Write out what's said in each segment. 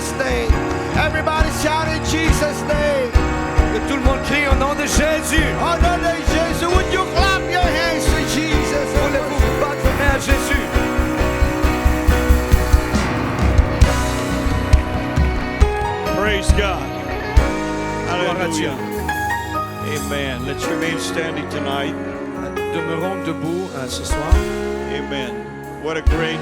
Jesus' name. Everybody shout in Jesus' name. Que tout le monde crie au nom de Jésus. Au nom de Jésus, would you clap your hands to Jesus? Voulez-vous vous battre vos mains à Jésus? Praise God. Gloire à Dieu. Hallelujah. Amen. Let's remain standing tonight. Demeurons debout ce soir. Amen. What a great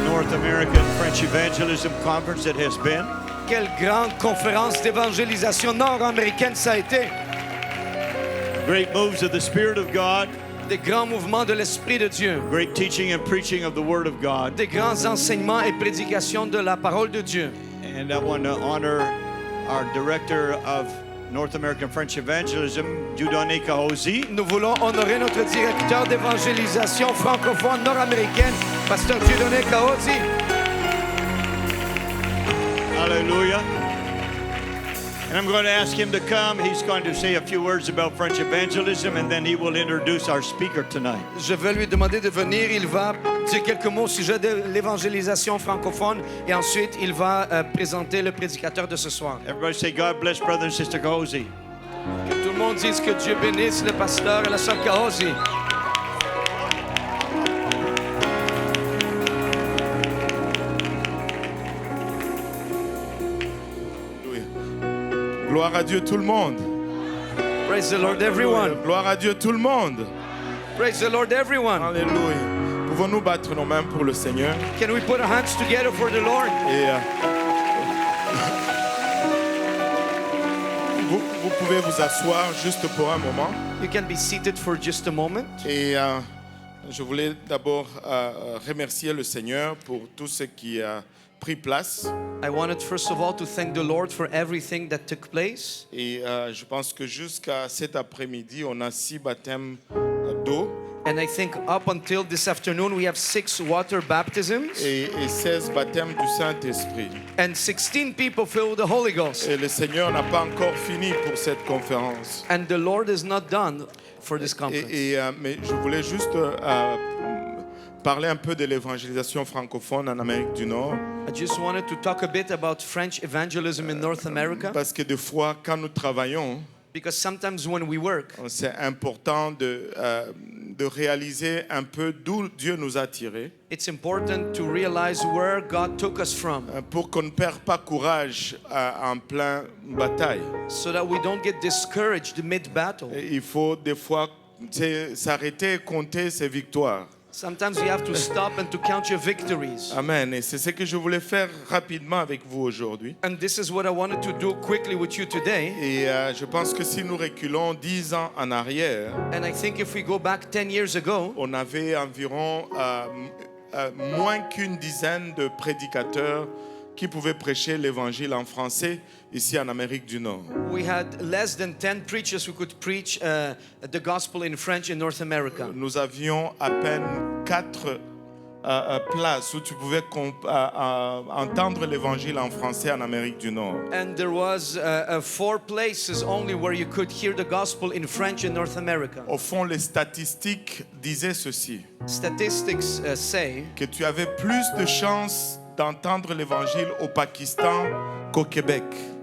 North American French Evangelism Conference it has been. Quelle grande conférence d'évangélisation nord-américaine ça a été. Great moves of the Spirit of God. Des grands mouvements de l'Esprit de Dieu. Great teaching and preaching of the Word of God. Des grands enseignements et prédications de la parole de Dieu. And I want to honor our director of North American French Evangelism, Dieudonné Kahozi. Nous voulons honorer notre directeur d'évangélisation francophone nord-américaine, Pasteur Dieudonné Kahozi. Hallelujah. And I'm going to ask him to come. He's going to say a few words about French evangelism, and then he will introduce our speaker tonight. Je vais lui demander de venir. Il va dire quelques mots au sujet de l'évangélisation francophone et ensuite il va présenter le prédicateur de ce soir. Everybody say, God bless Brother and Sister Kahozi. Que tout le monde dise que Dieu bénisse le pasteur et la sœur Kahozi. Gloire à Dieu tout le monde. Praise the Lord everyone. Gloire à Dieu tout le monde. Praise the Lord everyone. Alléluia. Pouvons-nous battre nos mains pour le Seigneur? Can we put our hands together for the Lord? Et vous pouvez vous asseoir juste pour un moment. You can be seated for just a moment. Et je voulais d'abord remercier le Seigneur pour tout ce qui a pris place. I wanted first of all to thank the Lord for everything that took place. Et je pense que jusqu'à cet après-midi, on a 6 baptêmes d'eau. And I think up until this afternoon we have 6 water baptisms Et 16 baptêmes du Saint-Esprit. and 16 people filled with the Holy Ghost. Et le Seigneur n'a pas encore fini pour cette conférence. And the Lord is not done for this conference. Mais je voulais juste parler un peu de l'évangélisation francophone en Amérique du Nord. I just wanted to talk a bit about French evangelism in North America, Parce que des fois, quand nous travaillons, because sometimes when we work, c'est important de réaliser un peu d'où Dieu nous a tirés. it's important to realize where God took us from, Pour qu'on ne perde pas courage en plein bataille. so that we don't get discouraged mid-battle. Et il faut des fois s'arrêter et compter ses victoires. Sometimes you have to stop and to count your victories. Amen. Et c'est ce que je voulais faire rapidement avec vous aujourd'hui. And this is what I wanted to do quickly with you today. Et je pense que si nous reculons 10 ans en arrière, And I think if we go back 10 years ago, on avait environ moins qu'une dizaine de prédicateurs qui pouvaient prêcher l'évangile en français ici en Amérique du Nord. we had less than 10 preachers who could preach the gospel in French in North America. Nous avions à peine 4 places où tu pouvais entendre l'évangile en français en Amérique du Nord. And there was 4 places only where you could hear the gospel in French in North America. Au fond, les statistiques disaient ceci, Statistics say que tu avais plus de chances d'entendre l'évangile au Pakistan qu'au Québec.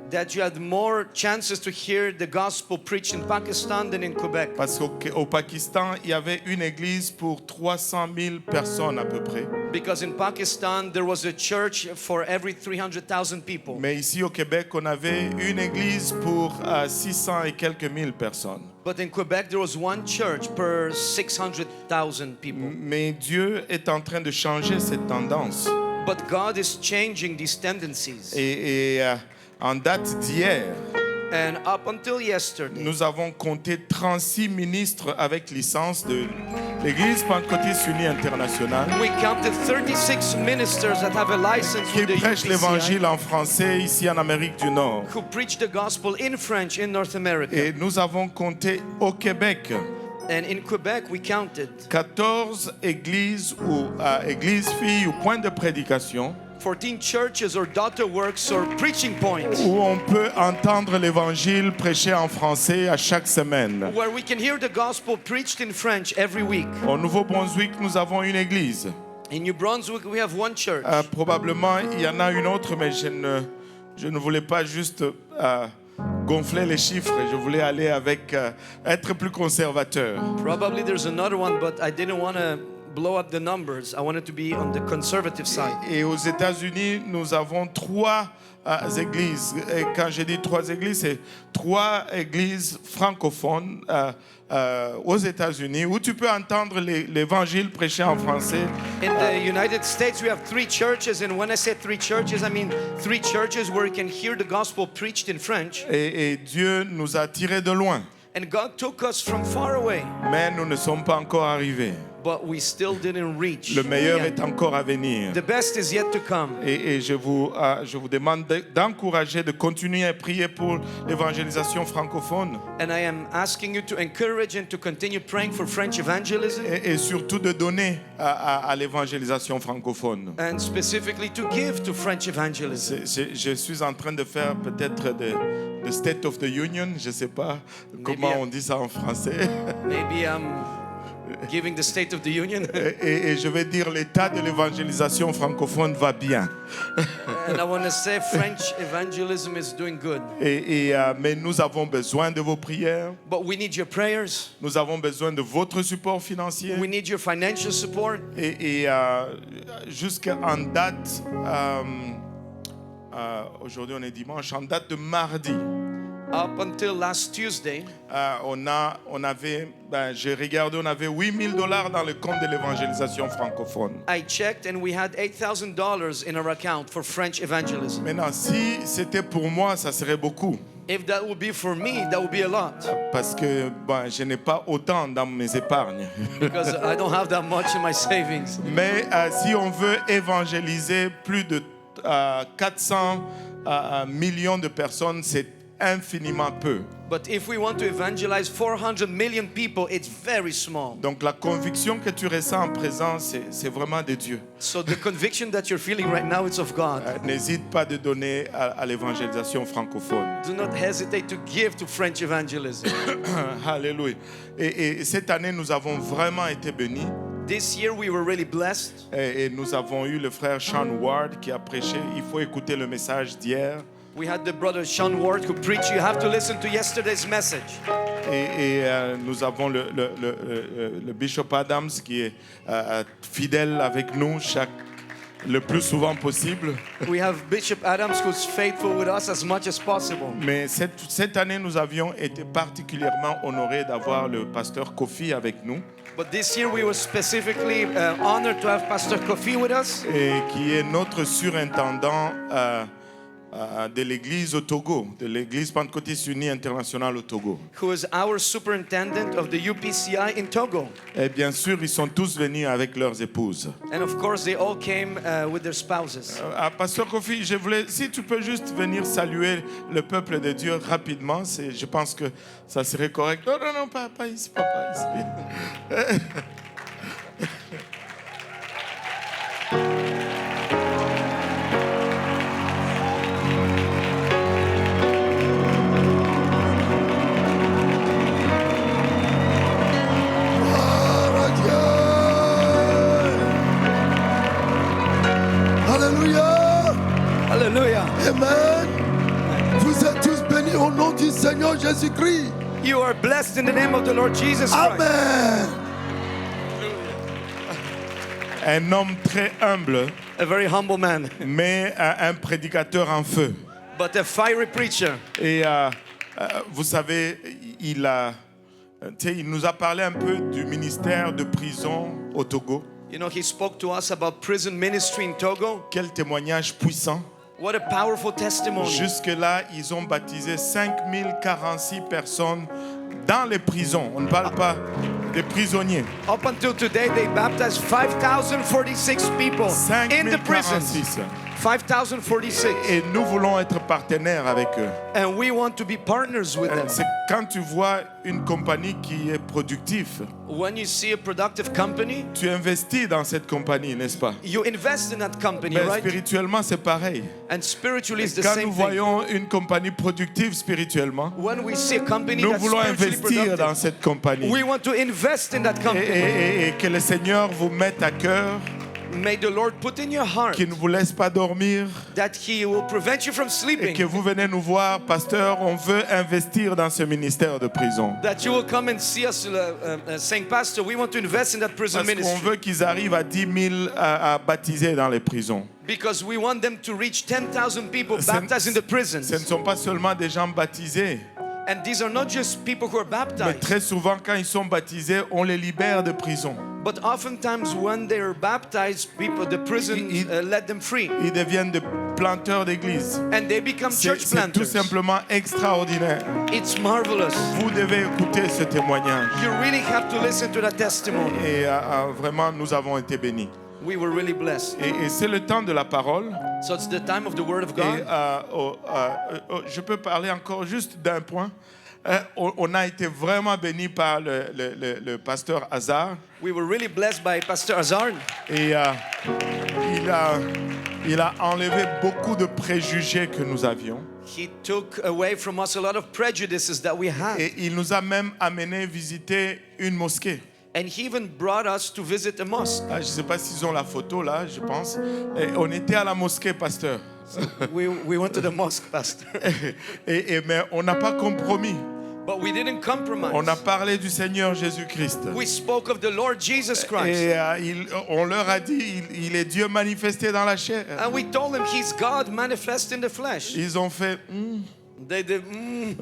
that you had more chances to hear the gospel preached in Pakistan than in Quebec. Parce qu'au Pakistan, il y avait une église pour 300 000 personnes à peu près. Because in Pakistan there was a church for every 300,000 people. Mais ici au Québec, on avait une église pour 600 et quelques mille personnes. But in Quebec there was one church per 600,000 people. Mais Dieu est en train de changer cette tendance. But God is changing these tendencies. Et en date d'hier, And up until yesterday, nous avons compté 36 ministres avec licence de l'Église Pentecôtiste Unie Internationale we counted 36 ministers that have a license qui with the prêchent UPCI l'évangile en français ici en Amérique du Nord. who preach the gospel in French in North America. Et nous avons compté au Québec And in Quebec we counted 14 églises ou églises filles ou points de prédication 14 churches or daughter works or preaching points où on peut entendre l'évangile prêché en français à chaque semaine. where we can hear the gospel preached in French every week. Au Nouveau-Brunswick, nous avons une église. In New Brunswick, we have one church. Probablement, il y en a une autre, mais je ne voulais pas juste gonfler les chiffres. Je voulais aller avec, être plus conservateur. Probably there's another one, but I didn't want to blow up the numbers. I wanted to be on the conservative side. Et aux États-Unis, nous avons 3 églises. Et quand je dis 3 églises, c'est 3 églises francophones aux États-Unis où tu peux entendre l'évangile prêché en français. In the United States, we have 3 churches, and when I say 3 churches, I mean 3 churches where you can hear the gospel preached in French. Et Dieu nous a tirés de loin. And God took us from far away, Mais nous ne sommes pas encore arrivés. but we still didn't reach. Le meilleur the est end. encore à venir. The best is yet to come. Et je vous demande d'encourager, de continuer à prier pour l'évangélisation francophone And I am asking you to encourage and to continue praying for French evangelism, et surtout de donner à l'évangélisation francophone. and specifically to give to French evangelism. Je suis en train de faire peut-être de State of the Union, je ne sais pas comment on dit ça en français. Maybe I'm giving the State of the Union. Et je vais dire l'état de l'évangélisation francophone va bien. And I want to say French evangelism is doing good. Mais nous avons besoin de vos prières. But we need your prayers. Nous avons besoin de votre support financier. We need your financial support. Et jusqu'en date, aujourd'hui on est dimanche, en date de mardi, Up until last Tuesday, on avait, j'ai regardé, on avait $8,000 dans le compte de l'évangélisation francophone. I checked and we had $8,000 in our account for French evangelism. Maintenant, si c'était pour moi, ça serait beaucoup. If that would be for me, that would be a lot. Parce que je n'ai pas autant dans mes épargnes. Because I don't have that much in my savings. Mais si on veut évangéliser plus de 400 millions de personnes, c'est infiniment peu. But if we want to evangelize 400 million people, it's very small. Donc la conviction que tu ressens en présent, c'est vraiment de Dieu. So the conviction that you're feeling right now, it's of God. N'hésite pas de donner à l'évangélisation francophone. Do not hesitate to give to French evangelism. Alléluia. Et cette année, nous avons vraiment été bénis. This year we were really blessed. Et nous avons eu le frère Sean Ward qui a prêché. Il faut écouter le message d'hier. We had the brother Sean Ward who preached. You have to listen to yesterday's message. Et nous avons le Bishop Adams qui est fidèle avec nous le plus souvent possible. We have Bishop Adams who's faithful with us as much as possible. Mais cette année, nous avions été particulièrement honorés d'avoir le pasteur Kofi avec nous. But this year we were specifically honored to have Pastor Kofi with us. Et qui est notre surintendant de l'église au Togo, de l'église pentecôtiste unie internationale au Togo. Who is our superintendent of the UPCI in Togo. Et bien sûr, ils sont tous venus avec leurs épouses. And of course they all came with their spouses. Pasteur Kofi, si tu peux juste venir saluer le peuple de Dieu rapidement, je pense que ça serait correct. Non, pas ici, pas ici. Hallelujah. Amen. Vous êtes tous bénis au nom du Seigneur Jésus-Christ. You are blessed in the name of the Lord Jesus Christ. Amen. Un homme très humble, A very humble man, mais un prédicateur en feu. but a fiery preacher. Et vous savez, il nous a parlé un peu du ministère de prison au Togo. You know, he spoke to us about prison ministry in Togo. Quel témoignage puissant. What a powerful testimony. Jusque-là, ils ont baptisé 5046 personnes dans les prisons. On ne parle pas des prisonniers. Up until today, they baptized 5,046 people in the prisons. 5046. 5,046. Et nous voulons être partenaires avec eux. And we want to be partners with them. C'est quand tu vois une compagnie qui est productive, When you see a productive company, tu investis dans cette compagnie, n'est-ce pas? you invest in that company, Mais right? spirituellement, c'est pareil. And spiritually, it's the Quand same nous thing. voyons une compagnie productive spirituellement, When we see a company nous that's voulons spiritually investir dans productive, cette compagnie. we want to invest in that company. Et que le Seigneur vous mette à cœur may the Lord put in your heart qui ne vous laisse pas dormir that He will prevent you from et sleeping. que vous venez nous voir, pasteur, on veut investir dans ce ministère de prison. That you will come and see us saying, Pastor, we want to invest in that prison Parce qu'on ministry. veut qu'ils arrivent à 10 000 à baptiser dans les prisons. Because we want them to reach 10,000 people Ce- baptized in the Ce ne prisons. sont pas seulement des gens baptisés, And these are not just people who are mais baptized, très souvent quand ils sont baptisés, on les libère de prison. but oftentimes when they are baptized, people, the prison let them free. Ils deviennent des planteurs d'église. And they become church C'est tout planters. simplement extraordinaire. It's marvelous. Vous devez écouter ce témoignage. You really have to listen to that testimony. Et vraiment, nous avons été bénis. We were really blessed. Et c'est le temps de la parole. So it's the time of the Word of Et God. je peux parler encore juste d'un point. On a été vraiment bénis par le pasteur Hazard. We were really blessed by Pastor Azar. Et il a enlevé beaucoup de préjugés que nous avions. He took away from us a lot of prejudices that we had. Et il nous a même amené visiter une mosquée. And he even brought us to visit a mosque. Je ne sais pas s'ils ont la photo là, je pense. Et on était à la mosquée, pasteur. We went to the mosque, Pastor. Mais on n'a pas compromis. But we didn't compromise. On a parlé du Seigneur Jésus-Christ. We spoke of the Lord Jesus Christ. Et on leur a dit, il est Dieu manifesté dans la chair. And we told them He's God manifest in the flesh. Ils ont fait, They did,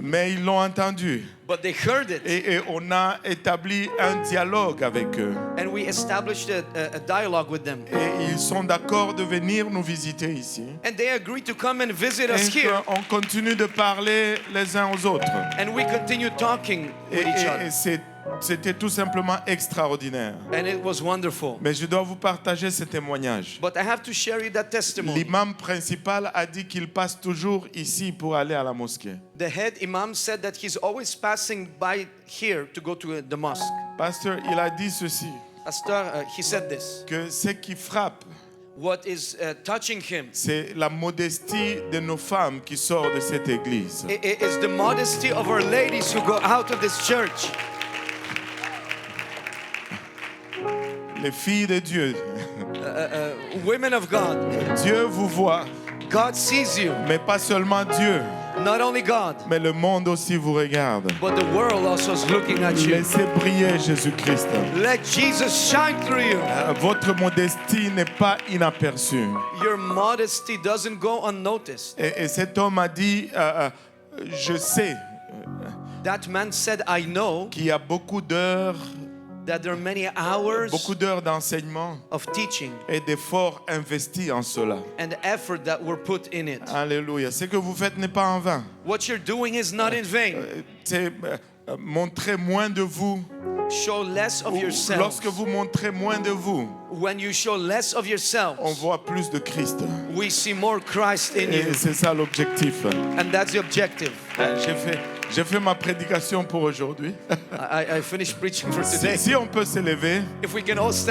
mais ils l'ont entendu. but they heard it. Et on a établi un dialogue avec eux. And we established a dialogue with them. Et ils sont d'accord de venir nous visiter ici. And they agreed to come and visit us Et here. on continue de parler les uns aux autres. And we continue talking Et, with each et other. c'était tout simplement extraordinaire. And it was wonderful. Mais je dois vous partager ce témoignage. But I have to share you that testimony. L'imam principal a dit qu'il passe toujours ici pour aller à la mosquée. The head imam said that he's always passing by here to go to the mosque. Pasteur, il a dit ceci, Pastor, he said this. que ce qui frappe, What is touching him c'est la modestie de nos femmes qui sortent de cette église. is the modesty of our ladies who go out of this church. Les filles de Dieu, Women of God, Dieu vous voit, God sees you. mais pas seulement Dieu, Not only God, mais le monde aussi vous regarde. but the world also is looking at you. Laissez briller Jésus-Christ. Let Jesus shine through you. Votre modestie n'est pas inaperçue. Your modesty doesn't go unnoticed. Et cet homme a dit, je sais That man said, I know qu'il y a beaucoup d'heures d'enseignement of teaching et d'efforts investis en cela. and effort that were put in it. Alléluia. Ce que vous faites n'est pas en vain. What you're doing is not in vain. C'est montrer moins de vous. Show less of yourself. Lorsque vous montrez moins de vous, When you show less of yourself, on voit plus de Christ. we see more Christ in Et you. c'est ça l'objectif. And that's the objective. J'ai fait ma prédication pour aujourd'hui. I finished preaching for today. Si on peut s'élever. If we can all stand.